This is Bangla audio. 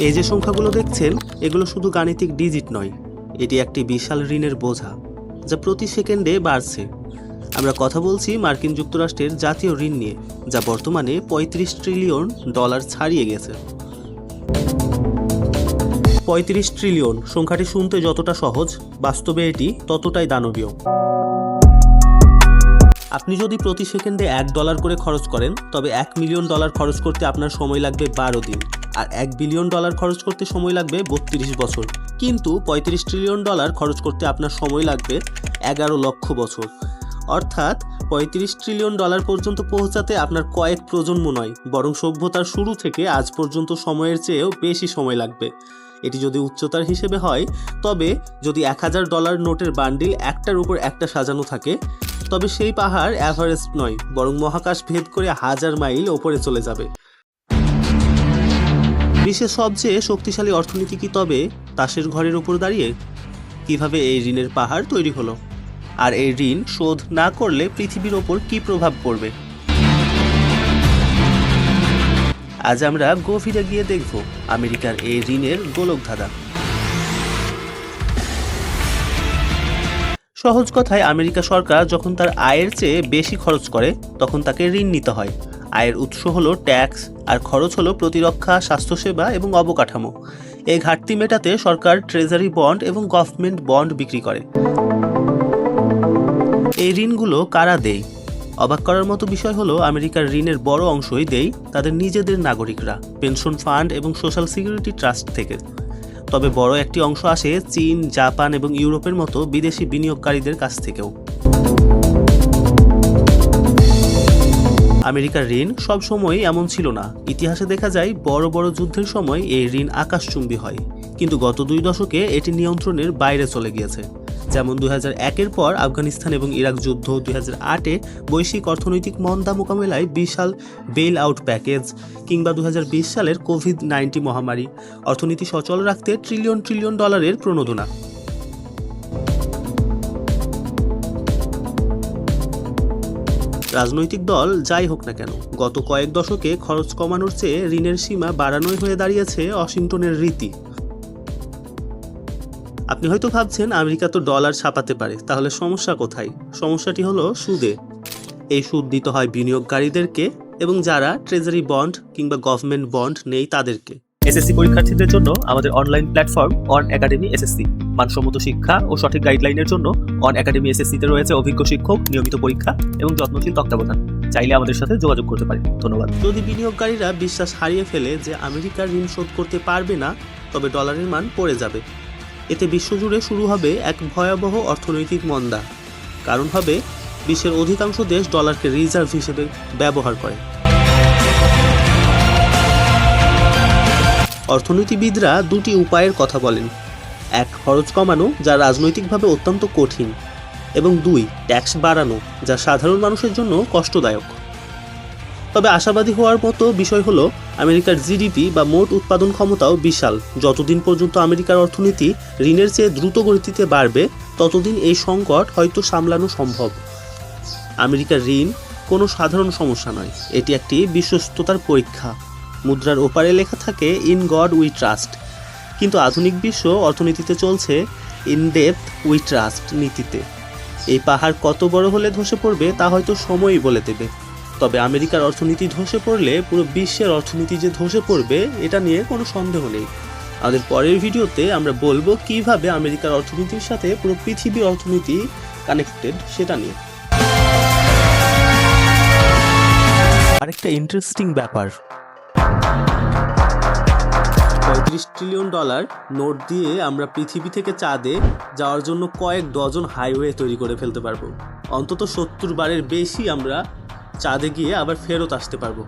এই যে সংখ্যাগুলো দেখছেন, এগুলো শুধু গাণিতিক ডিজিট নয়, এটি একটি বিশাল ঋণের বোঝা যা প্রতি সেকেন্ডে বাড়ছে। আমরা কথা বলছি মার্কিন যুক্তরাষ্ট্রের জাতীয় ঋণ নিয়ে, যা বর্তমানে $35 ট্রিলিয়ন ছাড়িয়ে গেছে। 35 ট্রিলিয়ন সংখ্যাটি শুনতে যতটা সহজ, বাস্তবে এটি ততটাই দানবীয়। আপনি যদি প্রতি সেকেন্ডে $1 করে খরচ করেন, তবে $1 মিলিয়ন খরচ করতে আপনার সময় লাগবে 12 দিন, আর $1 বিলিয়ন খরচ করতে সময় লাগবে 32 বছর। কিন্তু $35 ট্রিলিয়ন খরচ করতে আপনার সময় লাগবে 11 লক্ষ বছর। অর্থাৎ $35 ট্রিলিয়ন পর্যন্ত পৌঁছাতে আপনার কয়েক প্রজন্ম নয়, বরং সভ্যতার শুরু থেকে আজ পর্যন্ত সময়ের চেয়েও বেশি সময় লাগবে। এটি যদি উচ্চতার হিসেবে হয়, তবে যদি $1000 নোটের বান্ডিল একটার উপর একটা সাজানো থাকে, তবে সেই পাহাড় এভারেস্ট নয়, বরং মহাকাশ ভেদ করে 1000 মাইল ওপরে চলে যাবে। বিশ্বের সবচেয়ে শক্তিশালী অর্থনীতি কি তবে তাসের ঘরের উপর দাঁড়িয়ে? কিভাবে এই ঋণের পাহাড় তৈরি হলো, আর এই ঋণ শোধ না করলে পৃথিবীর ওপর কি প্রভাব পড়বে? আজ আমরা গভীরে গিয়ে দেখব আমেরিকার এই ঋণের গোলকধাঁধা। সহজ কথায়, আমেরিকা সরকার যখন তার আয়ের চেয়ে বেশি খরচ করে, তখন তাকে ঋণ নিতে হয়। আয়ের উৎস হলো ট্যাক্স, আর খরচ হলো প্রতিরক্ষা, স্বাস্থ্যসেবা এবং অবকাঠামো। এই ঘাটতি মেটাতে সরকার ট্রেজারি বন্ড এবং গভর্নমেন্ট বন্ড বিক্রি করে। এই ঋণগুলো কারা দেয়? অবাক করার মতো বিষয় হলো, আমেরিকার ঋণের বড় অংশই দেয় তাদের নিজেদের নাগরিকরা, পেনশন ফান্ড এবং সোশ্যাল সিকিউরিটি ট্রাস্ট থেকে। তবে বড় একটি অংশ আসে চীন, জাপান এবং ইউরোপের মতো বিদেশি বিনিয়োগকারীদের কাছ থেকেও। আমেরিকার ঋণ সবসময় এমন ছিল না। ইতিহাসে দেখা যায় বড় বড় যুদ্ধের সময় এই ঋণ আকাশচুম্বী হয়, কিন্তু গত 2 দশকে এটি নিয়ন্ত্রণের বাইরে চলে গিয়েছে। যেমন 2001-এর পর আফগানিস্তান এবং ইরাক যুদ্ধ, 2008-এ বৈশ্বিক অর্থনৈতিক মন্দা মোকাবেলায় বিশাল বেইল আউট প্যাকেজ, কিংবা 2020 সালের কোভিড-19 মহামারী অর্থনীতি সচল রাখতে ট্রিলিয়ন ট্রিলিয়ন ডলারের প্রণোদনা। রাজনৈতিক দল যাই হোক না কেন, গত কয়েক দশকে খরচ কমানোর চেয়ে ঋণের সীমা বাড়ানোই হয়ে দাঁড়িয়েছে ওয়াশিংটনের রীতি। আপনি হয়তো ভাবছেন, আমেরিকা তো ডলার ছাপাতে পারে, তাহলে সমস্যা কোথায়? সমস্যাটি হলো সুদে। এই সুদ দিতে হয় বিনিয়োগকারীদেরকে, এবং যারা ট্রেজারি বন্ড কিংবা গভর্নমেন্ট বন্ড নেই তাদেরকে। এসএসসি পরীক্ষার্থীদের জন্য আমাদের online platform on academy SSC. মানসম্মত শিক্ষা ও সঠিক গাইডলাইনের জন্য অন একাডেমি এসএসসিতে রয়েছে অভিজ্ঞ শিক্ষক, নিয়মিত পরীক্ষা এবং যত্নশীল তত্ত্বাবধান। চাইলে আমাদের সাথে যোগাযোগ করতে পারেন। ধন্যবাদ। যদি বিনিয়োগকারীরা বিশ্বাস হারিয়ে ফেলে যে আমেরিকার ঋণ শোধ করতে পারবে না, তবে ডলারের মান পড়ে যাবে। এতে বিশ্বজুড়ে শুরু হবে এক ভয়াবহ অর্থনৈতিক মন্দা। কারণ হবে, বিশ্বের অধিকাংশ দেশ ডলারকে রিজার্ভ হিসেবে ব্যবহার করে। অর্থনীতিবিদরা 2টি উপায়ের কথা বলেন: 1, খরচ কমানো, যা রাজনৈতিকভাবে অত্যন্ত কঠিন, এবং 2, ট্যাক্স বাড়ানো, যা সাধারণ মানুষের জন্য কষ্টদায়ক। তবে আশাবাদী হওয়ার মতো বিষয় হলো, আমেরিকার জিডিপি বা মোট উৎপাদন ক্ষমতাও বিশাল। যতদিন পর্যন্ত আমেরিকার অর্থনীতি ঋণের চেয়ে দ্রুত গতিতে বাড়বে, ততদিন এই সংকট হয়তো সামলানো সম্ভব। আমেরিকার ঋণ কোনো সাধারণ সমস্যা নয়, এটি একটি বিশ্বস্ততার পরীক্ষা। মুদ্রার ওপারে লেখা থাকে ইন গড উই ট্রাস্ট, কিন্তু আধুনিক বিশ্ব অর্থনীতিতে চলছে ইন ডেপথ উই ট্রাস্ট নীতিতে। এই পাহাড় কত বড় হলে ধসে পড়বে তা হয়তো সময়ই বলে দেবে। তবে আমেরিকার অর্থনীতি ধসে পড়লে পুরো বিশ্বের অর্থনীতি যে ধসে পড়বে, এটা নিয়ে কোনো সন্দেহ নেই। আমাদের পরের ভিডিওতে আমরা বলবো কিভাবে আমেরিকার অর্থনীতির সাথে পুরো পৃথিবীর অর্থনীতি কানেক্টেড সেটা নিয়ে। আরেকটা ইন্টারেস্টিং ব্যাপার, $35 ট্রিলিয়ন নোট দিয়ে আমরা পৃথিবী থেকে চাঁদে যাওয়ার জন্য কয়েক ডজন হাইওয়ে তৈরি করে ফেলতে পারবো। অন্তত 70 বারের বেশি আমরা চাঁদে গিয়ে আবার ফেরত আসতে পারবো।